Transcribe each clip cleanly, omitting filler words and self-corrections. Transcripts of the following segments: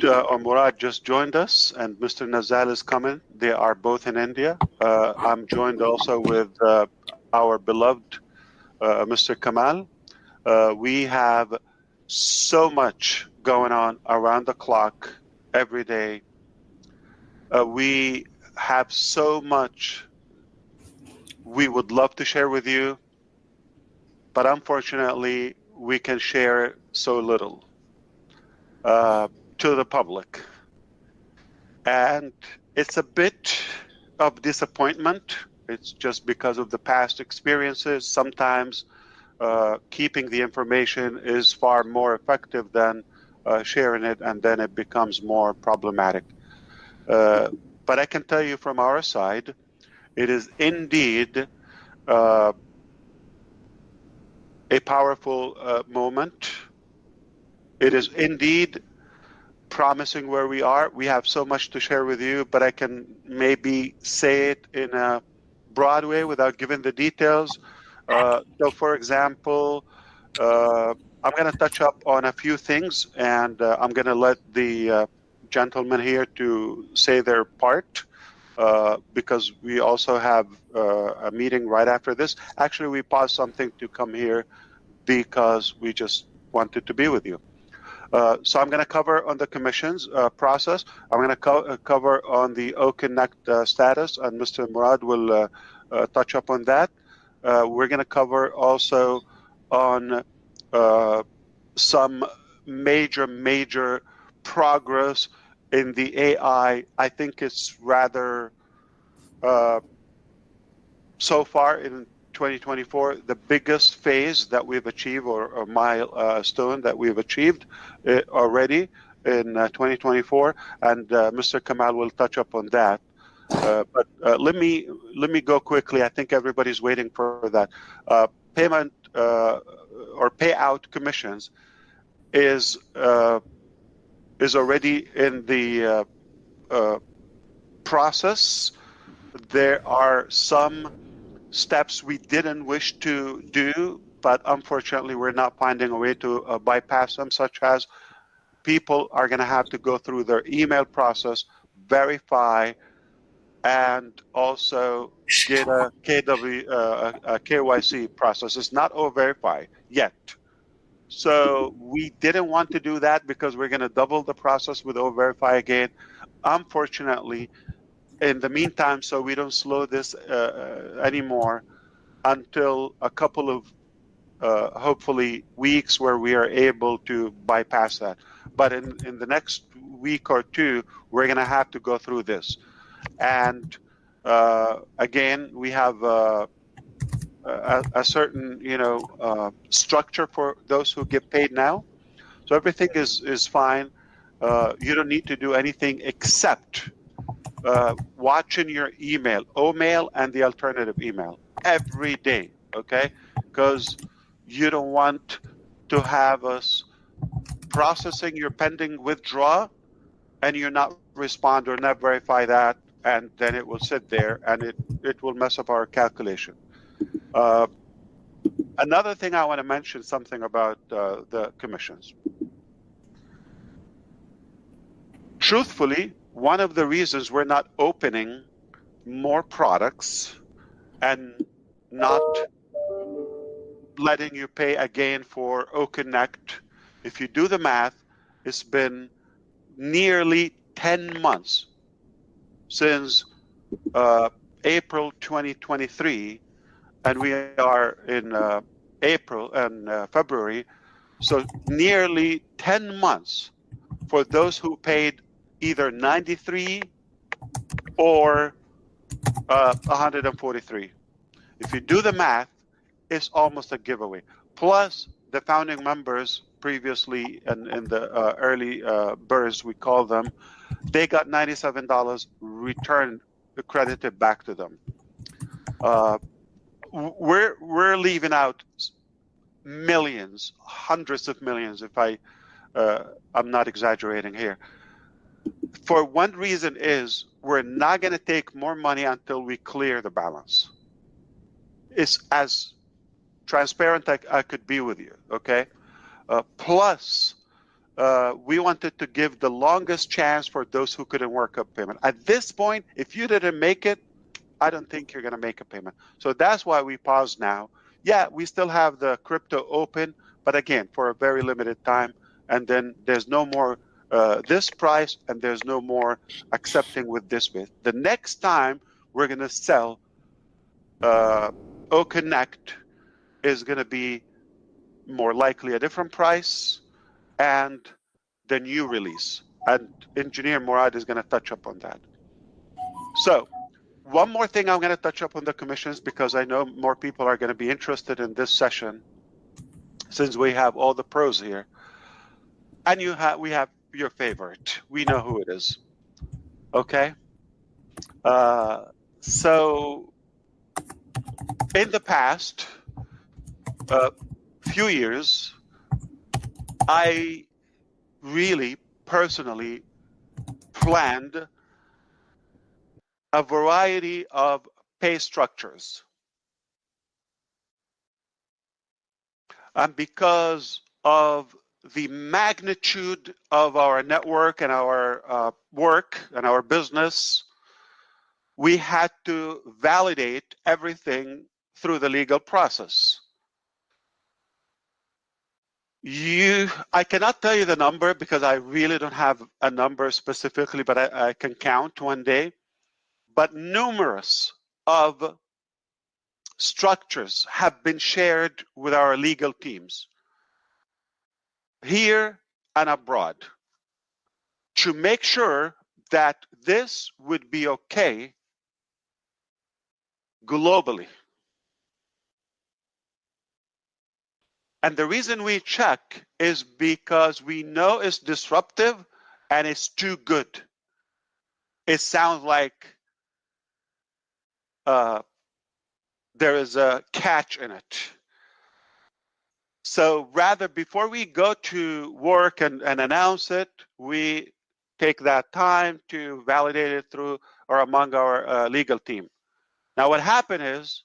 or Murad just joined us, and Mr. Nazal is coming. They are both in India. I'm joined also with our beloved Mr. Kamal. We have so much going on around the clock every day. We have so much we would love to share with you, but unfortunately, we can share so little to the public. And it's a bit of disappointment. It's just because of the past experiences. Sometimes keeping the information is far more effective than sharing it, and then it becomes more problematic. But I can tell you from our side, it is indeed a powerful moment. It is indeed promising where we are. We have so much to share with you, but I can maybe say it in a broad way without giving the details. So, for example, I'm going to touch up on a few things, and I'm going to let the gentlemen here to say their part, because we also have a meeting right after this. Actually, we paused something to come here because we just wanted to be with you. So I'm going to cover on the commissions process. I'm going to cover on the OConnect status, and Mr. Murad will touch up on that. We're going to cover also on some major progress in the AI. I think it's rather so far in 2024, the biggest phase that we've achieved, or milestone that we've achieved already in 2024, and Mr. Kamal will touch up on that. But let me go quickly. I think everybody's waiting for that. Payment or payout commissions is already in the process. There are some steps we didn't wish to do, but unfortunately we're not finding a way to bypass them, such as people are going to have to go through their email process, verify, and also get a KYC process. It's not O-Verify yet. So we didn't want to do that because we're going to double the process with O-Verify again. Unfortunately, in the meantime, so we don't slow this anymore until a couple of hopefully weeks where we are able to bypass that. But in the next week or two, we're going to have to go through this. And again, we have a certain structure for those who get paid now. So everything is fine. You don't need to do anything except watching your email, O-mail and the alternative email every day, okay? Because you don't want to have us processing your pending withdrawal and you not respond or not verify that, and then it will sit there and it will mess up our calculation. Another thing I want to mention something about the commissions. Truthfully, one of the reasons we're not opening more products and not letting you pay again for OConnect, if you do the math, it's been nearly 10 months since April 2023, and we are in April and February, so nearly 10 months for those who paid either 93 or 143. If you do the math, it's almost a giveaway. Plus, the founding members previously in the early birds, we call them, they got $97 returned, credited back to them. We're leaving out millions, hundreds of millions, if I'm not exaggerating here. For one reason is we're not going to take more money until we clear the balance. It's as transparent I could be with you, okay? Plus, we wanted to give the longest chance for those who couldn't work a payment. At this point, if you didn't make it, I don't think you're going to make a payment. So that's why we pause now. Yeah, we still have the crypto open, but again, for a very limited time. And then there's no more this price, and there's no more accepting with this bit. The next time we're going to sell OConnect is going to be more likely a different price and the new release. And Engineer Murad is going to touch up on that. So one more thing I'm going to touch up on the commissions, because I know more people are going to be interested in this session since we have all the pros here. And we have your favorite. We know who it is. Okay? So in the past few years, I really personally planned a variety of pay structures. And because of the magnitude of our network and our work and our business, we had to validate everything through the legal process. I cannot tell you the number because I really don't have a number specifically, but I can count one day. But numerous of structures have been shared with our legal teams here and abroad to make sure that this would be okay globally. And the reason we check is because we know it's disruptive and it's too good. It sounds like there is a catch in it. So rather, before we go to work and announce it, we take that time to validate it through or among our legal team. Now, what happened is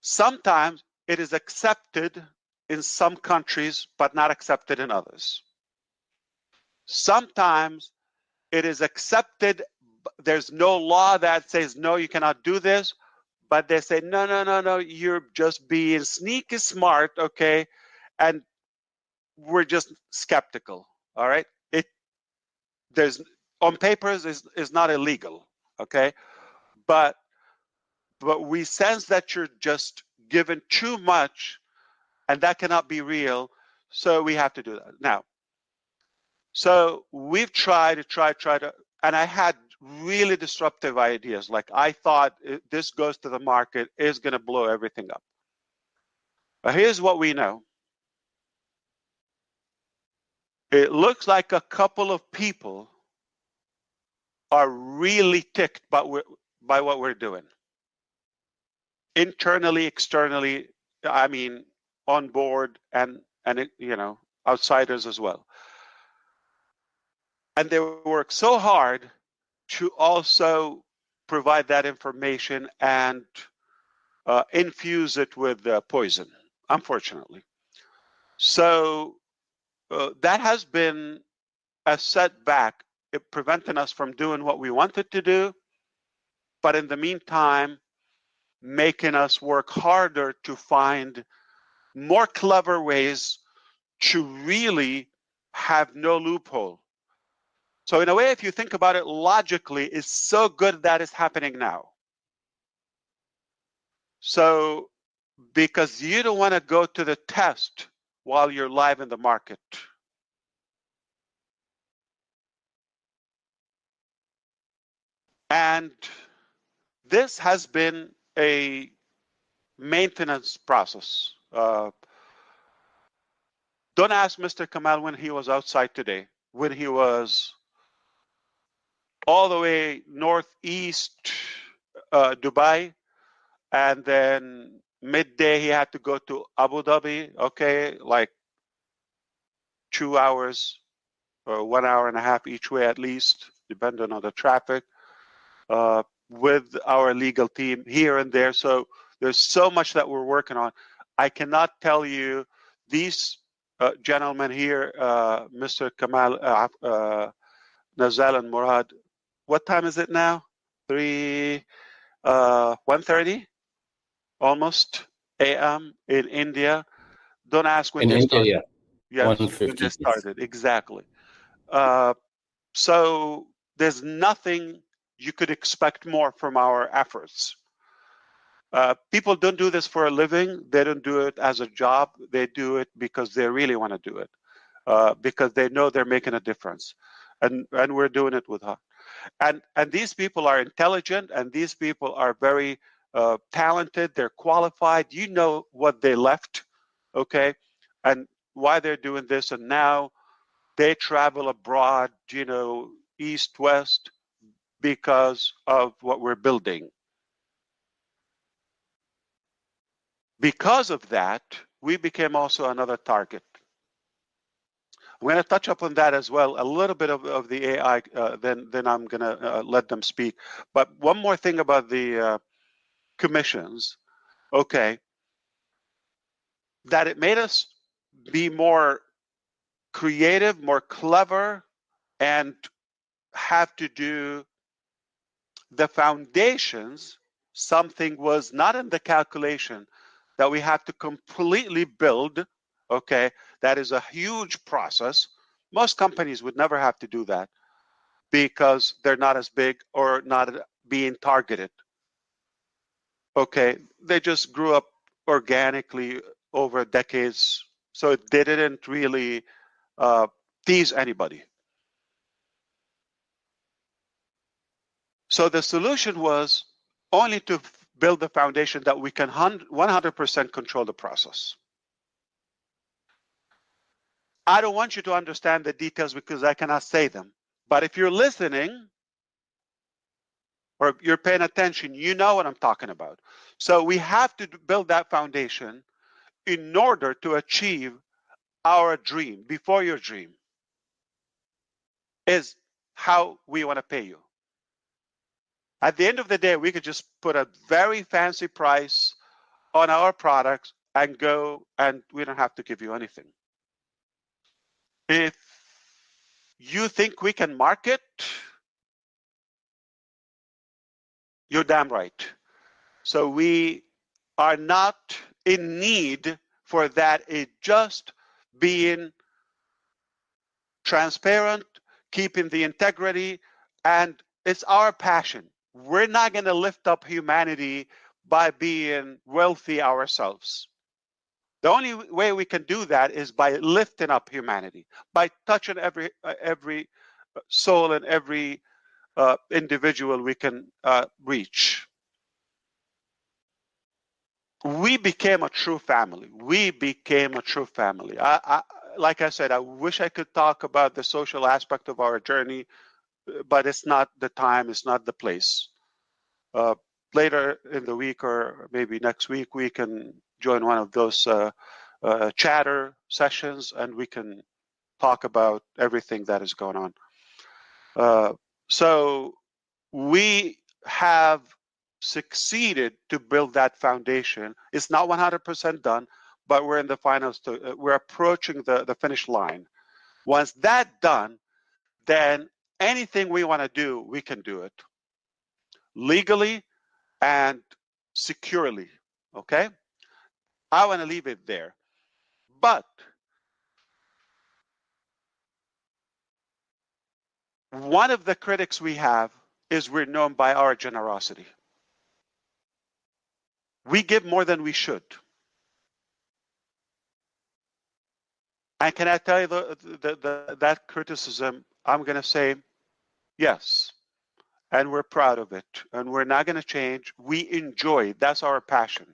sometimes it is accepted in some countries, but not accepted in others. Sometimes it is accepted. There's no law that says, no, you cannot do this. But they say, no, no, no, no, you're just being sneaky smart, okay? And we're just skeptical, all right? There's on papers is not illegal, okay? But we sense that you're just given too much, and that cannot be real, so we have to do that. Now, so we've tried to, and I had really disruptive ideas. Like I thought this goes to the market is going to blow everything up. But here's what we know. It looks like a couple of people are really ticked by what we're doing. Internally, externally, I mean, on board and outsiders as well. And they work so hard to also provide that information and infuse it with poison, unfortunately. So that has been a setback, preventing us from doing what we wanted to do, but in the meantime, making us work harder to find more clever ways to really have no loophole. So in a way, if you think about it logically, it's so good that it's happening now. So because you don't want to go to the test while you're live in the market. And this has been a maintenance process. Don't ask Mr. Kamal when he was outside today, when he was all the way northeast Dubai, and then midday he had to go to Abu Dhabi, okay, like 2 hours or 1 hour and a half each way at least, depending on the traffic, with our legal team here and there. So there's so much that we're working on. I cannot tell you these gentlemen here, Mr. Kamal, Nazal and Murad, what time is it now? 1:30 almost a.m. in India. Don't ask when In they India, started. yeah. Yes, when 1:50. they started, exactly. So there's nothing you could expect more from our efforts. People don't do this for a living. They don't do it as a job. They do it because they really want to do it, because they know they're making a difference. And we're doing it with heart. And these people are intelligent, and these people are very talented. They're qualified. You know what they left, okay, and why they're doing this. And now they travel abroad, east, west, because of what we're building. Because of that, we became also another target. I'm going to touch upon that as well, a little bit of the AI, then I'm going to let them speak. But one more thing about the commissions, okay, that it made us be more creative, more clever, and have to do the foundations. Something was not in the calculation that we have to completely build, okay? That is a huge process. Most companies would never have to do that because they're not as big or not being targeted, okay? They just grew up organically over decades, so they didn't really tease anybody. So the solution was only to build the foundation that we can 100% control the process. I don't want you to understand the details because I cannot say them. But if you're listening or you're paying attention, you know what I'm talking about. So we have to build that foundation in order to achieve our dream. Before your dream is how we want to pay you. At the end of the day, we could just put a very fancy price on our products and go, and we don't have to give you anything. If you think we can market, you're damn right. So we are not in need for that. It just being transparent, keeping the integrity, and it's our passion. We're not going to lift up humanity by being wealthy ourselves. The only way we can do that is by lifting up humanity, by touching every soul and every individual we can reach. We became a true family. We became a true family. Like I said, I wish I could talk about the social aspect of our journey, but it's not the time, it's not the place. Later in the week or maybe next week, we can join one of those chatter sessions and we can talk about everything that is going on. So we have succeeded to build that foundation. It's not 100% done, but we're in the finals. We're approaching the finish line. Once that's done, then anything we want to do, we can do it legally and securely, okay? I want to leave it there. But one of the critics we have is we're known by our generosity. We give more than we should. And can I tell you that criticism, I'm going to say yes. And we're proud of it. And we're not going to change. We enjoy it. That's our passion.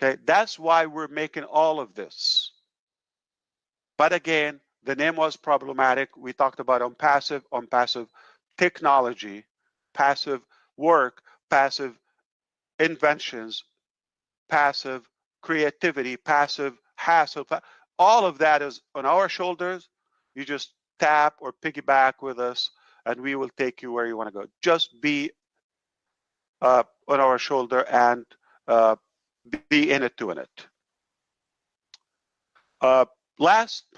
Okay, that's why we're making all of this. But again, the name was problematic. We talked about ONPASSIVE technology, passive work, passive inventions, passive creativity, passive hassle. All of that is on our shoulders. You just tap or piggyback with us, and we will take you where you want to go. Just be on our shoulder and be in it, doing it. Last